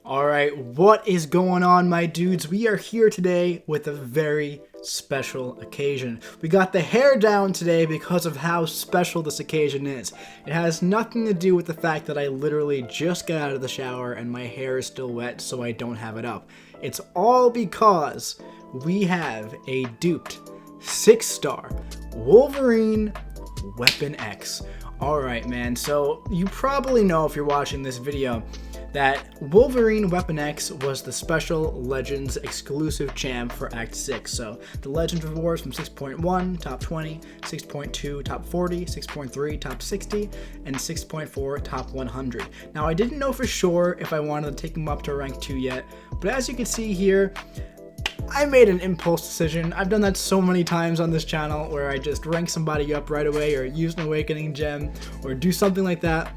Alright, what is going on, my dudes? We are here today with a very special occasion. We got the hair down today because of how special this occasion is. It has nothing to do with the fact that I literally just got out of the shower and my hair is still wet, so I don't have it up. It's all because we have a duped 6-star Wolverine Weapon X. Alright, man, so you probably know if you're watching this video that Wolverine Weapon X was the Special Legends exclusive champ for Act 6. So the Legends rewards from 6.1, top 20, 6.2, top 40, 6.3, top 60, and 6.4, top 100. Now I didn't know for sure if I wanted to take him up to rank 2 yet, but as you can see here, I made an impulse decision. I've done that so many times on this channel where I just rank somebody up right away or use an awakening gem or do something like that.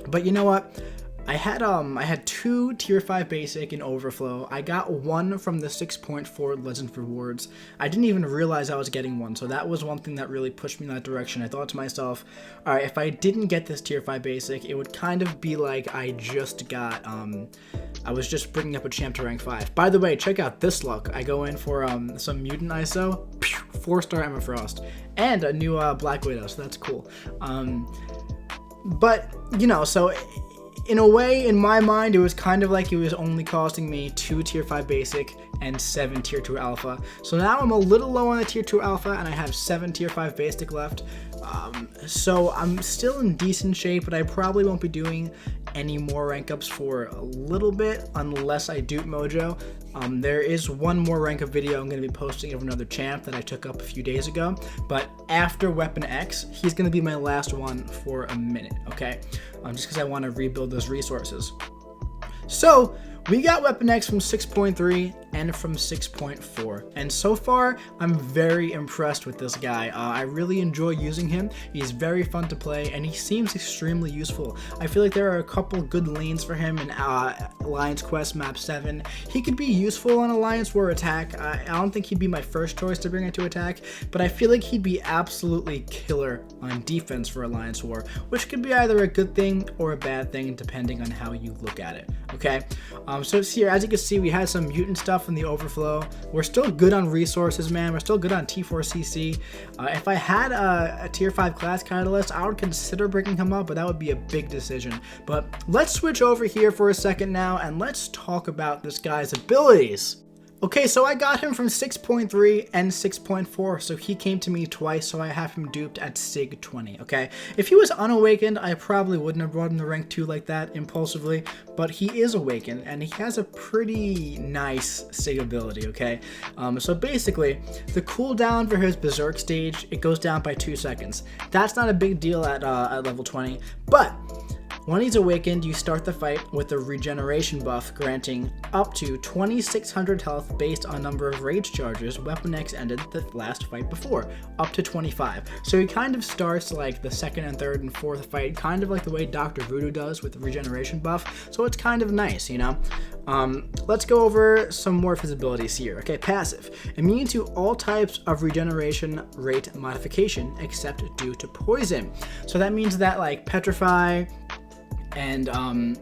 But you know what? I had 2 tier 5 basic in overflow. I got 1 from the 6.4 legend rewards. I didn't even realize I was getting 1, so that was one thing that really pushed me in that direction. I thought to myself, all right, if I didn't get this tier 5 basic, it would kind of be like I just got I was just bringing up a champ to rank 5. By the way, check out this luck. I go in for some mutant ISO, 4-star Emma Frost, and a new Black Widow, so that's cool. But you know, so in a way, in my mind, it was kind of like it was only costing me 2 tier 5 basic and 7 tier 2 alpha. So now I'm a little low on the tier 2 alpha and I have 7 tier 5 basic left. So I'm still in decent shape, but I probably won't be doing any more rank ups for a little bit unless I dupe Mojo. There is one more rank up video I'm going to be posting of another champ that I took up a few days ago, but after Weapon X, he's going to be my last one for a minute, okay? Just because I want to rebuild those resources. So we got Weapon X from 6.3 and from 6.4, and so far I'm very impressed with this guy. I really enjoy using him. He's very fun to play and he seems extremely useful. I feel like there are a couple good lanes for him in Alliance Quest map 7. He could be useful on Alliance War attack. I don't think he'd be my first choice to bring into attack, but I feel like he'd be absolutely killer on defense for Alliance War, which could be either a good thing or a bad thing depending on how you look at it, okay? So it's here, as you can see, we had some mutant stuff in the overflow. We're still good on resources, man. We're still good on T4CC. If I had a tier 5 class catalyst, I would consider bringing him up, but that would be a big decision. But let's switch over here for a second now, and let's talk about this guy's abilities. Okay, so I got him from 6.3 and 6.4, so he came to me twice, so I have him duped at Sig 20, okay? If he was unawakened, I probably wouldn't have brought him to rank 2 like that impulsively, but he is awakened, and he has a pretty nice Sig ability, okay? So basically, the cooldown for his Berserk stage, it goes down by 2 seconds. That's not a big deal at level 20, but when he's awakened, you start the fight with a regeneration buff granting up to 2600 health based on number of rage charges. Weapon X ended the last fight before, up to 25. So he kind of starts like the second and third and fourth fight, kind of like the way Dr. Voodoo does with the regeneration buff. So it's kind of nice, you know? Let's go over some more of his abilities here. Okay, passive. Immune to all types of regeneration rate modification except due to poison. So that means that like Petrify and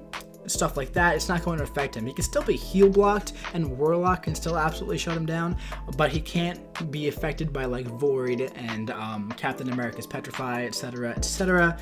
stuff like that, it's not going to affect him. He can still be heal blocked and Warlock can still absolutely shut him down, but he can't be affected by like Void and Captain America's Petrify, etc., etc.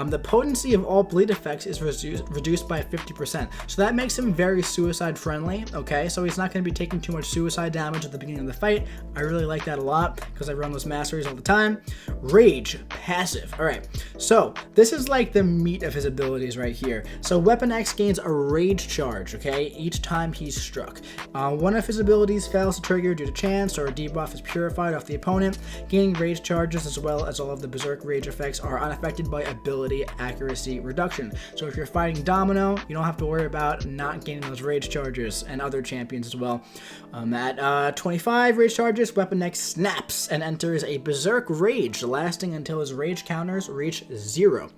The potency of all bleed effects is reduced by 50%. So that makes him very suicide friendly, okay? So he's not going to be taking too much suicide damage at the beginning of the fight. I really like that a lot because I run those masteries all the time. Rage, passive. All right, so this is like the meat of his abilities right here. So Weapon X gains a rage charge, okay, each time he's struck. One of his abilities fails to trigger due to chance or a debuff is purified off the opponent. Gaining rage charges as well as all of the Berserk rage effects are unaffected by ability accuracy reduction. So if you're fighting Domino, you don't have to worry about not gaining those rage charges, and other champions as well. At 25 rage charges, Weapon X snaps and enters a Berserk rage, lasting until his rage counters reach 0.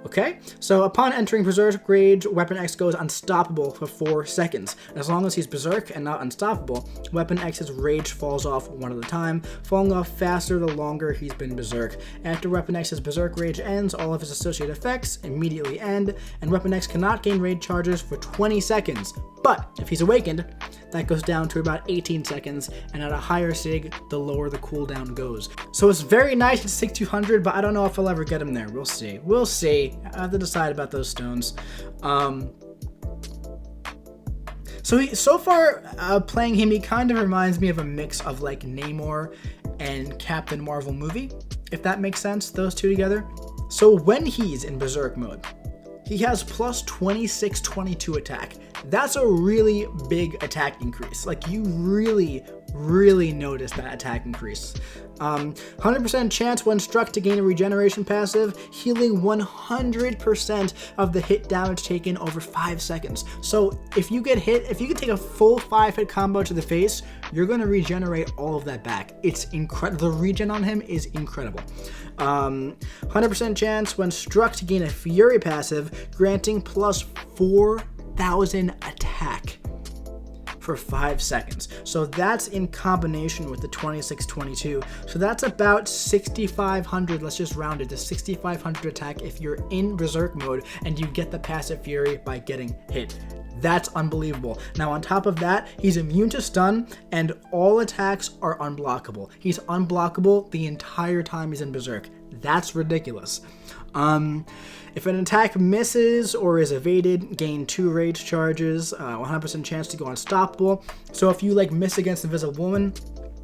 Okay, so upon entering Berserk Rage, Weapon X goes unstoppable for 4 seconds. As long as he's Berserk and not unstoppable, Weapon X's rage falls off one at a time, falling off faster the longer he's been Berserk. After Weapon X's Berserk Rage ends, all of his associated effects immediately end, and Weapon X cannot gain rage charges for 20 seconds. But if he's awakened, that goes down to about 18 seconds, and at a higher sig, the lower the cooldown goes. So it's very nice at 6200, but I don't know if I'll ever get him there. We'll see. We'll see. I have to decide about those stones. So far, playing him, he kind of reminds me of a mix of like Namor and Captain Marvel movie, if that makes sense, those two together. So when he's in Berserk mode, he has plus 2622 attack. That's a really big attack increase. Like, you really notice that attack increase. 100% chance when struck to gain a regeneration passive, healing 100% of the hit damage taken over 5 seconds. So if you get hit, if you can take a full 5-hit combo to the face, you're going to regenerate all of that back. It's incredible. The regen on him is incredible. 100% chance when struck to gain a Fury passive, granting plus 4,000 attack for 5 seconds. So that's in combination with the 2622. So that's about 6,500. Let's just round it to 6,500 attack if you're in Berserk mode and you get the passive Fury by getting hit. That's unbelievable. Now on top of that, he's immune to stun and all attacks are unblockable. He's unblockable the entire time he's in Berserk. That's ridiculous. If an attack misses or is evaded, gain 2 rage charges, 100% chance to go unstoppable. So if you like miss against Invisible Woman,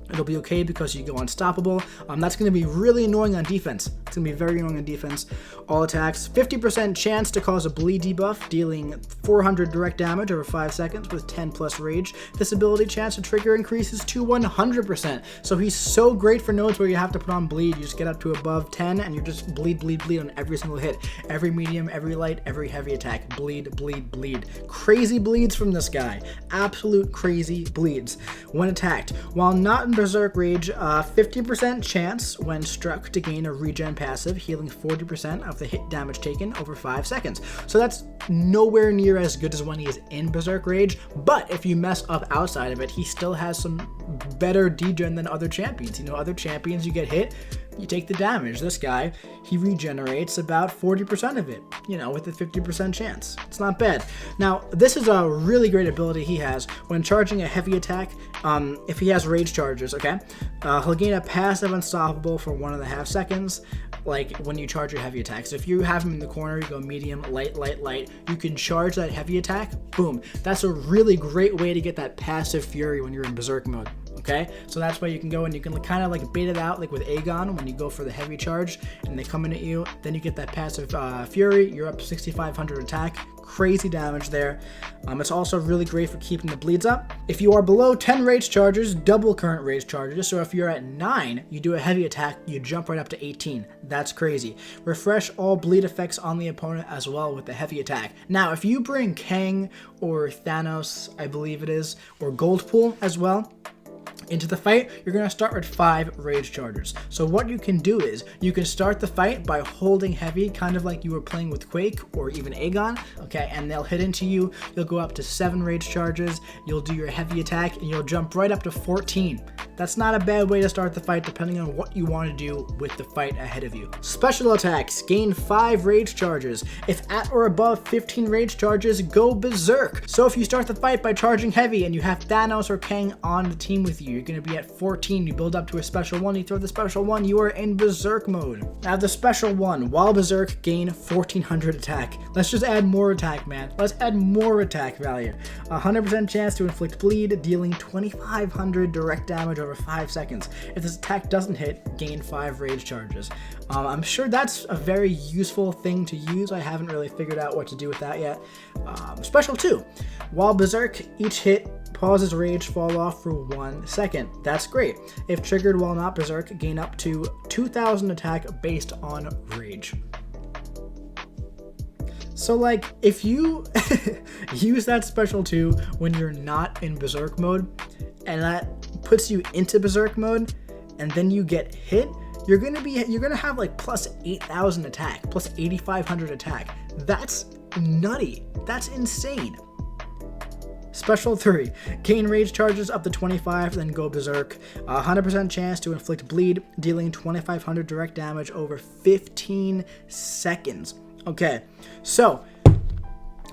it'll be okay because you go unstoppable. That's going to be really annoying on defense. It's going to be very annoying on defense. All attacks, 50% chance to cause a bleed debuff, dealing 400 direct damage over 5 seconds with 10 plus rage. This ability chance to trigger increases to 100%. So he's so great for nodes where you have to put on bleed. You just get up to above 10 and you just bleed on every single hit. Every medium, every light, every heavy attack. Bleed. Crazy bleeds from this guy. Absolute crazy bleeds. When attacked, while not in Berserk Rage, 50% chance when struck to gain a regen passive, healing 40% of the hit damage taken over 5 seconds. So that's nowhere near as good as when he is in Berserk Rage, but if you mess up outside of it, he still has some better degen than other champions. You know, other champions, you get hit, you take the damage. This guy, he regenerates about 40% of it, you know, with a 50% chance. It's not bad. Now, this is a really great ability he has. When charging a heavy attack, if he has rage charges, okay, he'll gain a passive unstoppable for 1.5 seconds, like when you charge your heavy attacks. If you have him in the corner, you go medium, light, you can charge that heavy attack, boom. That's a really great way to get that passive Fury when you're in Berserk mode. Okay, so that's why you can go and you can kind of like bait it out like with Aegon when you go for the heavy charge and they come in at you, then you get that passive Fury, you're up 6,500 attack, crazy damage there. It's also really great for keeping the bleeds up. If you are below 10 rage charges, double current rage charges, so if you're at 9, you do a heavy attack, you jump right up to 18. That's crazy. Refresh all bleed effects on the opponent as well with the heavy attack. Now, if you bring Kang or Thanos, I believe it is, or Goldpool as well, into the fight, you're going to start with 5 rage charges. So what you can do is you can start the fight by holding heavy, kind of like you were playing with Quake or even Aegon, okay, and they'll hit into you. You'll go up to 7 rage charges, you'll do your heavy attack, and you'll jump right up to 14. That's not a bad way to start the fight depending on what you want to do with the fight ahead of you. Special attacks, gain 5 rage charges. If at or above 15 rage charges, go Berserk. So if you start the fight by charging heavy and you have Thanos or Kang on the team with you, you're going to be at 14, you build up to a special 1, you throw the special 1, you are in Berserk mode. Now the special 1, while Berserk, gain 1400 attack. Let's just add more attack, man. Let's add more attack value. 100% chance to inflict bleed, dealing 2500 direct damage over 5 seconds. If this attack doesn't hit, gain 5 rage charges. I'm sure that's a very useful thing to use. I haven't really figured out what to do with that yet. Special 2, while Berserk, each hit pauses rage fall off for 1 second. That's great. If triggered while not Berserk, gain up to 2000 attack based on rage. So like, if you use that special 2 when you're not in Berserk mode, and that puts you into Berserk mode, and then you get hit, you're gonna have like plus 8,000 attack, plus 8,500 attack. That's nutty. That's insane. Special 3. Gain rage charges up to 25, then go berserk. 100% chance to inflict bleed, dealing 2,500 direct damage over 15 seconds. Okay, so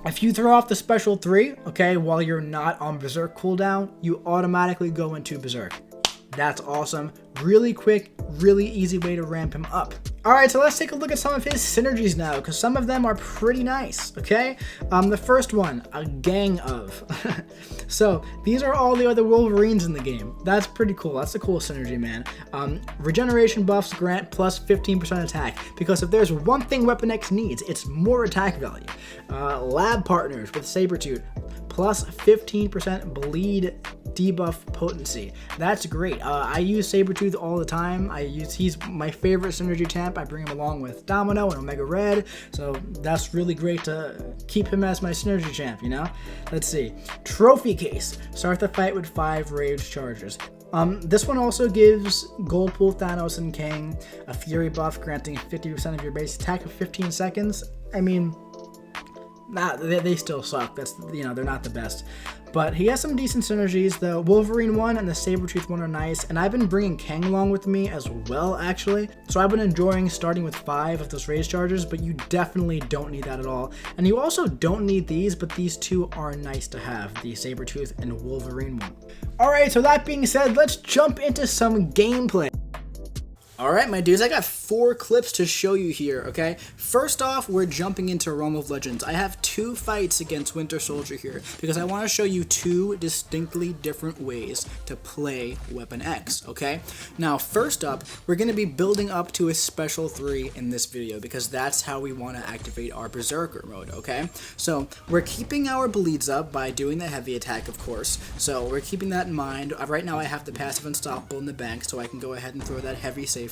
if you throw off the special 3, okay, while you're not on berserk cooldown, you automatically go into berserk. That's awesome. Really quick, really easy way to ramp him up. Alright, so let's take a look at some of his synergies now, because some of them are pretty nice, okay? The first one, a gang of. So, these are all the other Wolverines in the game. That's pretty cool. That's a cool synergy, man. Regeneration buffs grant plus 15% attack, because if there's one thing Weapon X needs, it's more attack value. Lab partners with Sabretooth, plus 15% bleed debuff potency. That's great. I use Sabretooth all the time. He's my favorite synergy champ. I bring him along with Domino and Omega Red, so that's really great to keep him as my synergy champ, you know? Let's see. Trophy case. Start the fight with 5 rage charges. This one also gives Goldpool, Thanos, and Kang a Fury buff, granting 50% of your base attack for 15 seconds. I mean, they still suck. That's, you know, they're not the best. But he has some decent synergies. The Wolverine one and the Sabretooth one are nice, and I've been bringing Kang along with me as well, actually. So I've been enjoying starting with 5 of those rage charges, but you definitely don't need that at all. And you also don't need these, but these two are nice to have, the Sabretooth and Wolverine one. Alright, so that being said, let's jump into some gameplay. Alright, my dudes, I got 4 clips to show you here, okay? First off, we're jumping into Realm of Legends. I have 2 fights against Winter Soldier here, because I want to show you 2 distinctly different ways to play Weapon X, okay? Now, first up, we're going to be building up to a Special 3 in this video, because that's how we want to activate our Berserker mode, okay? So, we're keeping our bleeds up by doing the heavy attack, of course, so we're keeping that in mind. Right now, I have the passive Unstoppable in the bank, so I can go ahead and throw that heavy safely.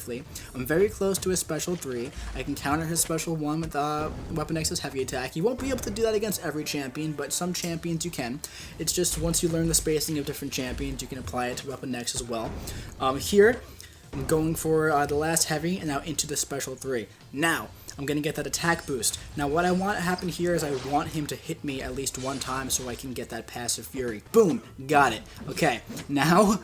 I'm very close to a Special 3. I can counter his Special 1 with Weapon X's heavy attack. You won't be able to do that against every champion, but some champions you can. It's just once you learn the spacing of different champions, you can apply it to Weapon X as well. Here, I'm going for the last heavy and now into the Special 3. Now, I'm going to get that attack boost. Now, what I want to happen here is I want him to hit me at least 1 time so I can get that passive fury. Boom! Got it. Okay, now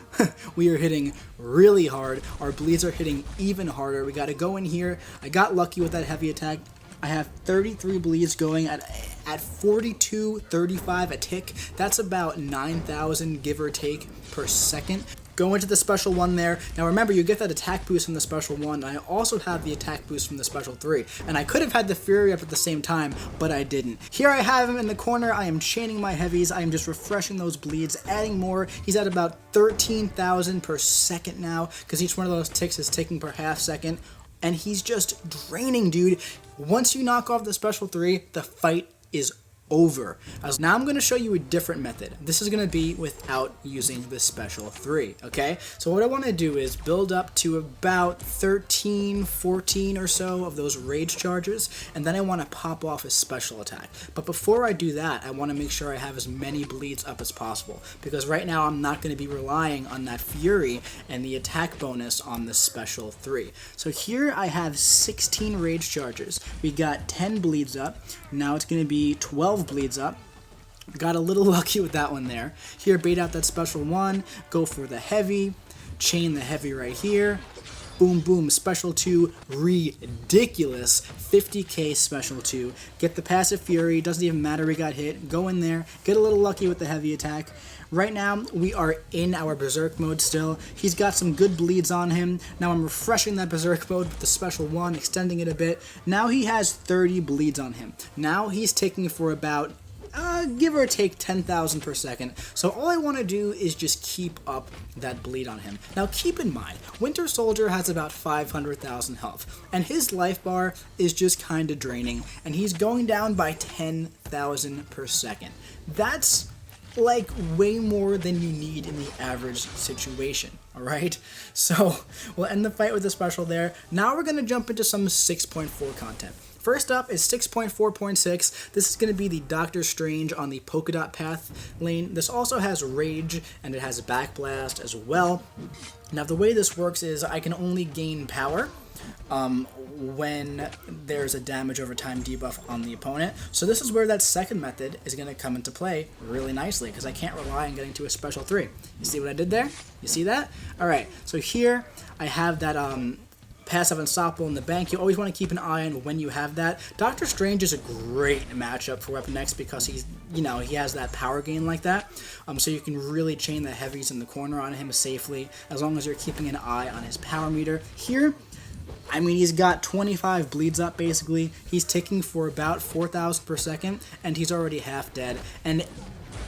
we are hitting really hard. Our bleeds are hitting even harder. We got to go in here. I got lucky with that heavy attack. I have 33 bleeds going at 42.35 a tick. That's about 9,000 give or take per second. Go into the Special 1 there. Now remember, you get that attack boost from the Special 1, and I also have the attack boost from the Special 3. And I could have had the Fury up at the same time, but I didn't. Here I have him in the corner. I am chaining my heavies. I am just refreshing those bleeds, adding more. He's at about 13,000 per second now, because each one of those ticks is ticking per half second. And he's just draining, dude. Once you knock off the Special 3, the fight is over. Now I'm going to show you a different method. This is going to be without using the Special 3, okay? So what I want to do is build up to about 13, 14 or so of those rage charges, and then I want to pop off a special attack. But before I do that, I want to make sure I have as many bleeds up as possible, because right now I'm not going to be relying on that Fury and the attack bonus on the Special 3. So here I have 16 rage charges. We got 10 bleeds up. Now it's going to be 12 bleeds up. Got a little lucky with that one there. Here, bait out that Special 1, go for the heavy, chain the heavy right here. Boom, boom, Special 2, ridiculous, 50k Special 2. Get the passive Fury, doesn't even matter we got hit. Go in there, get a little lucky with the heavy attack. Right now, we are in our Berserk mode still. He's got some good bleeds on him. Now I'm refreshing that Berserk mode with the Special 1, extending it a bit. Now he has 30 bleeds on him. Now he's taking for about give or take 10,000 per second. So all I want to do is just keep up that bleed on him. Now keep in mind, Winter Soldier has about 500,000 health, and his life bar is just kind of draining, and he's going down by 10,000 per second. That's like way more than you need in the average situation, alright? So we'll end the fight with the Special there. Now we're going to jump into some 6.4 content. first up is 6.4.6. This is going to be the Doctor Strange on the polka dot path lane. This also has Rage, and it has Backblast as well. Now, the way this works is I can only gain power when there's a damage over time debuff on the opponent. So this is where that second method is going to come into play really nicely, because I can't rely on getting to a special 3. You see what I did there? You see that? Alright, so here I have that passive Unstoppable in the bank. You always want to keep an eye on when you have that. Doctor Strange is a great matchup for Weapon X because he's, you know, he has that power gain like that. So you can really chain the heavies in the corner on him safely, as long as you're keeping an eye on his power meter. Here, I mean, he's got 25 bleeds up, basically. He's ticking for about 4,000 per second, and he's already half dead. And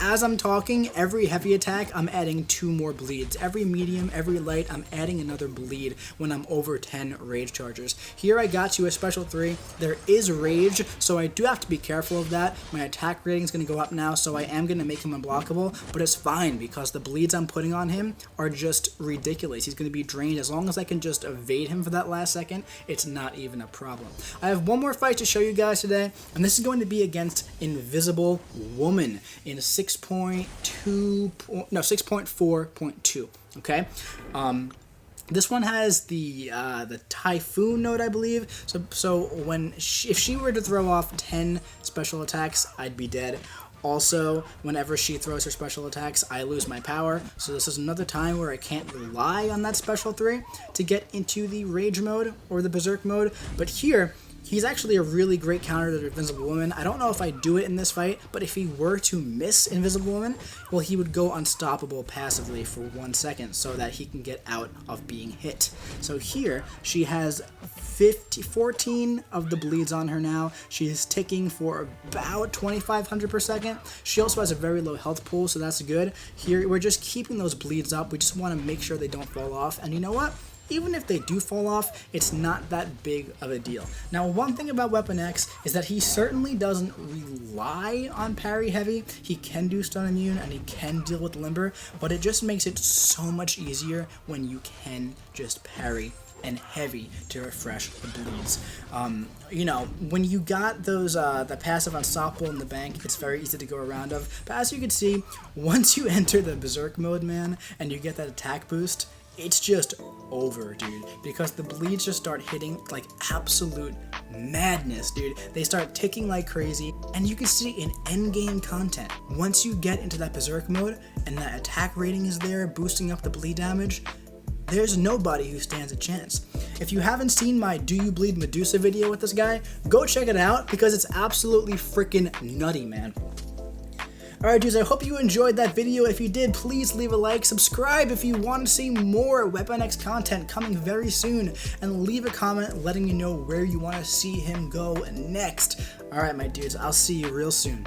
as I'm talking, every heavy attack, I'm adding 2 more bleeds. Every medium, every light, I'm adding another bleed when I'm over 10 rage charges. Here I got to a special 3. There is rage, so I do have to be careful of that. My attack rating is going to go up now, so I am going to make him unblockable, but it's fine because the bleeds I'm putting on him are just ridiculous. He's going to be drained. As long as I can just evade him for that last second, it's not even a problem. I have one more fight to show you guys today, and this is going to be against Invisible Woman in 6.4.2. Okay, this one has the Typhoon node, I believe. So when if she were to throw off 10 special attacks, I'd be dead. Also, whenever she throws her special attacks, I lose my power. So this is another time where I can't rely on that special 3 to get into the Rage mode or the Berserk mode. But here, he's actually a really great counter to the Invisible Woman. I don't know if I do it in this fight, but if he were to miss Invisible Woman, well, he would go unstoppable passively for 1 second so that he can get out of being hit. So here, she has 14 of the bleeds on her now. She is ticking for about 2,500 per second. She also has a very low health pool, so that's good. Here, we're just keeping those bleeds up. We just want to make sure they don't fall off. And you know what? Even if they do fall off, it's not that big of a deal. Now, one thing about Weapon X is that he certainly doesn't rely on parry heavy. He can do stun immune and he can deal with limber, but it just makes it so much easier when you can just parry and heavy to refresh the bleeds. You know, when you got those the passive Unstoppable in the bank, it's very easy to go around of. But as you can see, once you enter the Berserk mode, man, and you get that attack boost, it's just over, dude, because the bleeds just start hitting like absolute madness, dude. They start ticking like crazy, and you can see in endgame content, once you get into that Berserk mode and that attack rating is there, boosting up the bleed damage, there's nobody who stands a chance. If you haven't seen my Do You Bleed Medusa video with this guy, go check it out because it's absolutely freaking nutty, man. Alright dudes, I hope you enjoyed that video. If you did, please leave a like, subscribe if you want to see more Weapon X content coming very soon, and leave a comment letting me know where you want to see him go next. Alright my dudes, I'll see you real soon.